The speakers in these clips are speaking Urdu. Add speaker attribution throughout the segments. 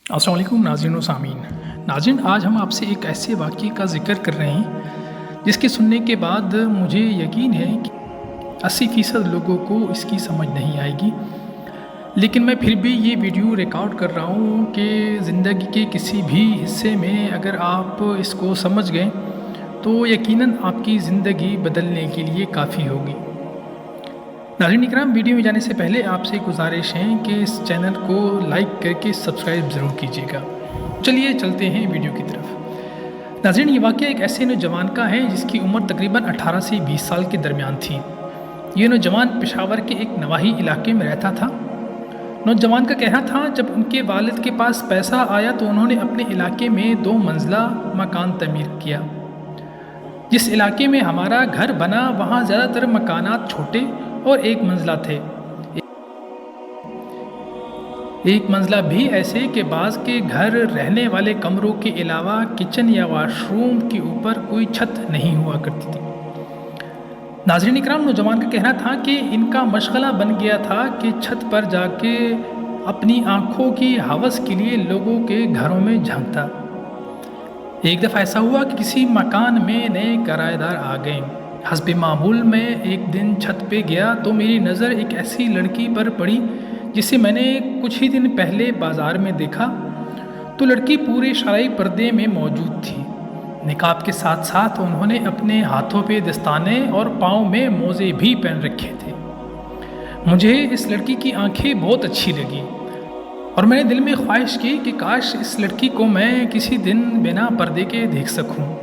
Speaker 1: السلام علیکم ناظرین و سامعین۔ ناظرین، آج ہم آپ سے ایک ایسے واقعے کا ذکر کر رہے ہیں جس کے سننے کے بعد مجھے یقین ہے کہ 80% لوگوں کو اس کی سمجھ نہیں آئے گی، لیکن میں پھر بھی یہ ویڈیو ریکارڈ کر رہا ہوں کہ زندگی کے کسی بھی حصے میں اگر آپ اس کو سمجھ گئے تو یقیناً آپ کی زندگی بدلنے کے لیے کافی ہوگی۔ ناظرین اکرام، ویڈیو میں جانے سے پہلے آپ سے گزارش ہے کہ اس چینل کو لائک کر کے سبسکرائب ضرور کیجیے گا۔ چلیے چلتے ہیں ویڈیو کی طرف۔ ناظرین، یہ واقعہ ایک ایسے نوجوان کا ہے جس کی عمر تقریباً 18 سے 20 سال کے درمیان تھی۔ یہ نوجوان پشاور کے ایک نواحی علاقے میں رہتا تھا۔ نوجوان کا کہنا تھا جب ان کے والد کے پاس پیسہ آیا تو انہوں نے اپنے علاقے میں 2 منزلہ مکان تعمیر کیا۔ جس علاقے میں ہمارا گھر بنا وہاں زیادہ تر مکانات چھوٹے اور 1 منزلہ تھے، 1 منزلہ بھی ایسے کہ بعض کے گھر رہنے والے کمروں کے علاوہ کچن یا واش روم کے اوپر کوئی چھت نہیں ہوا کرتی تھی۔ ناظرین اکرام، نوجوان کا کہنا تھا کہ ان کا مشغلہ بن گیا تھا کہ چھت پر جا کے اپنی آنکھوں کی ہوس کے لیے لوگوں کے گھروں میں جھانکتا۔ ایک دفعہ ایسا ہوا کہ کسی مکان میں نئے کرایہ دار آ گئے۔ حسب معمول میں ایک دن چھت پہ گیا تو میری نظر ایک ایسی لڑکی پر پڑی جسے میں نے کچھ ہی دن پہلے بازار میں دیکھا تو لڑکی پورے شرعی پردے میں موجود تھی۔ نقاب کے ساتھ ساتھ انہوں نے اپنے ہاتھوں پہ دستانے اور پاؤں میں موزے بھی پہن رکھے تھے۔ مجھے اس لڑکی کی آنکھیں بہت اچھی لگی اور میں نے دل میں خواہش کی کہ کاش اس لڑکی کو میں کسی دن بنا پردے کے دیکھ سکوں۔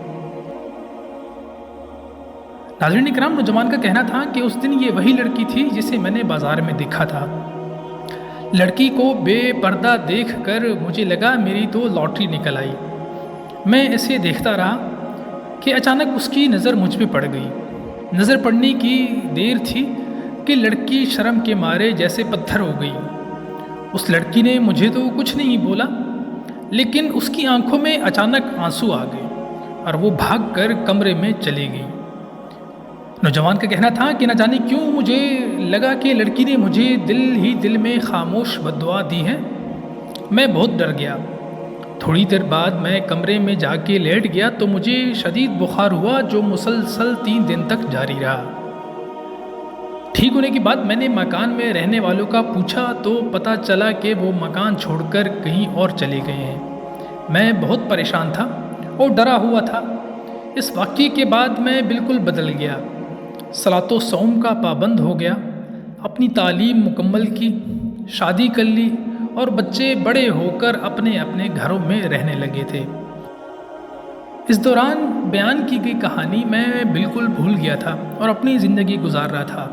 Speaker 1: ناظرین اکرام، نوجوان کا کہنا تھا کہ اس دن یہ وہی لڑکی تھی جسے میں نے بازار میں دیکھا تھا۔ لڑکی کو بے پردہ دیکھ کر مجھے لگا میری تو لاٹری نکل آئی۔ میں اسے دیکھتا رہا کہ اچانک اس کی نظر مجھ پہ پڑ گئی۔ نظر پڑنے کی دیر تھی کہ لڑکی شرم کے مارے جیسے پتھر ہو گئی۔ اس لڑکی نے مجھے تو کچھ نہیں بولا، لیکن اس کی آنکھوں میں اچانک آنسو آ گئے اور وہ بھاگ کر کمرے میں چلی گئی۔ نوجوان کا کہنا تھا کہ نہ جانے کیوں مجھے لگا کہ لڑکی نے مجھے دل ہی دل میں خاموش بددعا دی ہے۔ میں بہت ڈر گیا۔ تھوڑی دیر بعد میں کمرے میں جا کے لیٹ گیا تو مجھے شدید بخار ہوا جو مسلسل 3 دن تک جاری رہا۔ ٹھیک ہونے کے بعد میں نے مکان میں رہنے والوں کا پوچھا تو پتہ چلا کہ وہ مکان چھوڑ کر کہیں اور چلے گئے ہیں۔ میں بہت پریشان تھا اور ڈرا ہوا تھا۔ اس واقعے کے بعد میں بالکل بدل گیا۔ صلاۃ و صوم کا پابند ہو گیا، اپنی تعلیم مکمل کی، شادی کر لی اور بچے بڑے ہو کر اپنے اپنے گھروں میں رہنے لگے تھے۔ اس دوران بیان کی گئی کہانی میں بالکل بھول گیا تھا اور اپنی زندگی گزار رہا تھا۔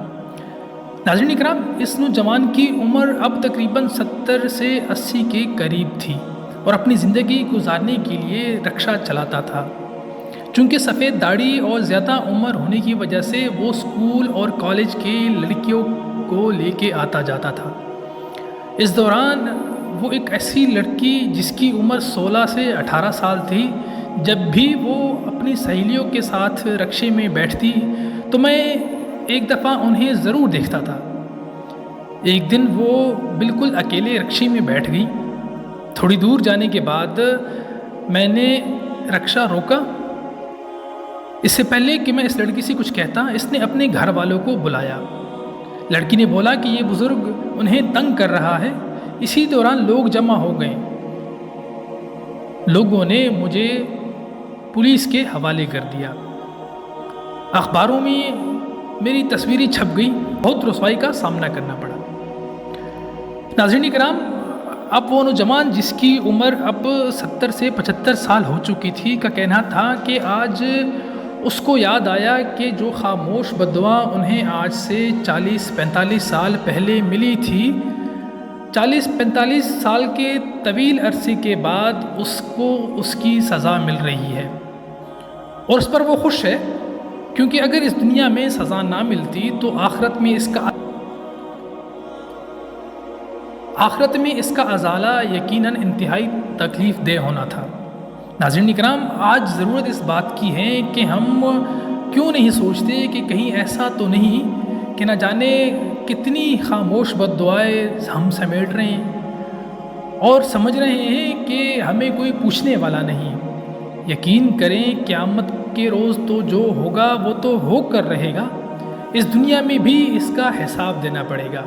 Speaker 1: ناظرین اکرام، اس نوجوان کی عمر اب تقریباً 70 سے 80 کے قریب تھی اور اپنی زندگی گزارنے کے لیے رکشہ چلاتا تھا۔ چونکہ سفید داڑھی اور زیادہ عمر ہونے کی وجہ سے وہ اسکول اور کالج کے لڑکیوں کو لے کے آتا جاتا تھا۔ اس دوران وہ ایک ایسی لڑکی جس کی عمر 16 سے 18 سال تھی، جب بھی وہ اپنی سہیلیوں کے ساتھ رکشے میں بیٹھتی تو میں ایک دفعہ انہیں ضرور دیکھتا تھا۔ ایک دن وہ بالکل اکیلے رکشے میں بیٹھ گئی۔ تھوڑی دور جانے کے بعد میں نے رکشہ روکا۔ اس سے پہلے کہ میں اس لڑکی سے کچھ کہتا، اس نے اپنے گھر والوں کو بلایا۔ لڑکی نے بولا کہ یہ بزرگ انہیں تنگ کر رہا ہے۔ اسی دوران لوگ جمع ہو گئے۔ لوگوں نے مجھے پولیس کے حوالے کر دیا۔ اخباروں میں میری تصویریں چھپ گئی۔ بہت رسوائی کا سامنا کرنا پڑا۔ ناظرین کرام، اب وہ نوجوان جس کی عمر اب 70 سے 75 سال ہو چکی تھی کا کہنا تھا کہ آج اس کو یاد آیا کہ جو خاموش بددعا انہیں آج سے 40-45 سال پہلے ملی تھی، 40-45 سال کے طویل عرصے کے بعد اس کو اس کی سزا مل رہی ہے اور اس پر وہ خوش ہے، کیونکہ اگر اس دنیا میں سزا نہ ملتی تو آخرت میں اس کا ازالہ یقیناً انتہائی تکلیف دہ ہونا تھا۔ ناظرین اکرام، آج ضرورت اس بات کی ہے کہ ہم کیوں نہیں سوچتے کہ کہیں ایسا تو نہیں کہ نہ جانے کتنی خاموش بددعائیں ہم سمیٹ رہے ہیں اور سمجھ رہے ہیں کہ ہمیں کوئی پوچھنے والا نہیں۔ یقین کریں قیامت کے روز تو جو ہوگا وہ تو ہو کر رہے گا، اس دنیا میں بھی اس کا حساب دینا پڑے گا۔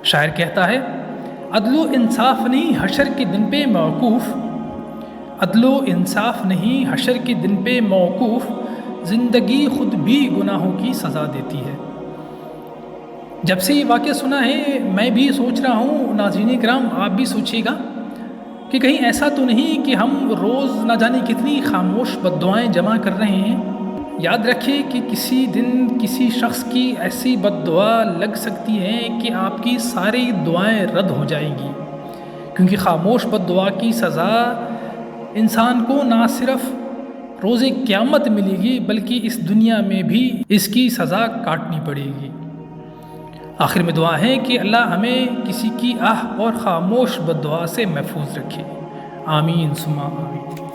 Speaker 1: شاعر کہتا ہے، عدل و انصاف نہیں حشر کے دن پہ موقوف، عدل و انصاف نہیں حشر کے دن پہ موقوف، زندگی خود بھی گناہوں کی سزا دیتی ہے۔ جب سے یہ واقعہ سنا ہے میں بھی سوچ رہا ہوں، ناظرین کرام آپ بھی سوچیے گا کہ کہیں ایسا تو نہیں کہ ہم روز نہ جانے کتنی خاموش بددعائیں جمع کر رہے ہیں۔ یاد رکھیے کہ کسی دن کسی شخص کی ایسی بد دعا لگ سکتی ہے کہ آپ کی ساری دعائیں رد ہو جائیں گی، کیونکہ خاموش بد دعا کی سزا انسان کو نہ صرف روز قیامت ملے گی بلکہ اس دنیا میں بھی اس کی سزا کاٹنی پڑے گی۔ آخر میں دعا ہے کہ اللہ ہمیں کسی کی آہ اور خاموش بد دعا سے محفوظ رکھے۔ آمین ثم آمین۔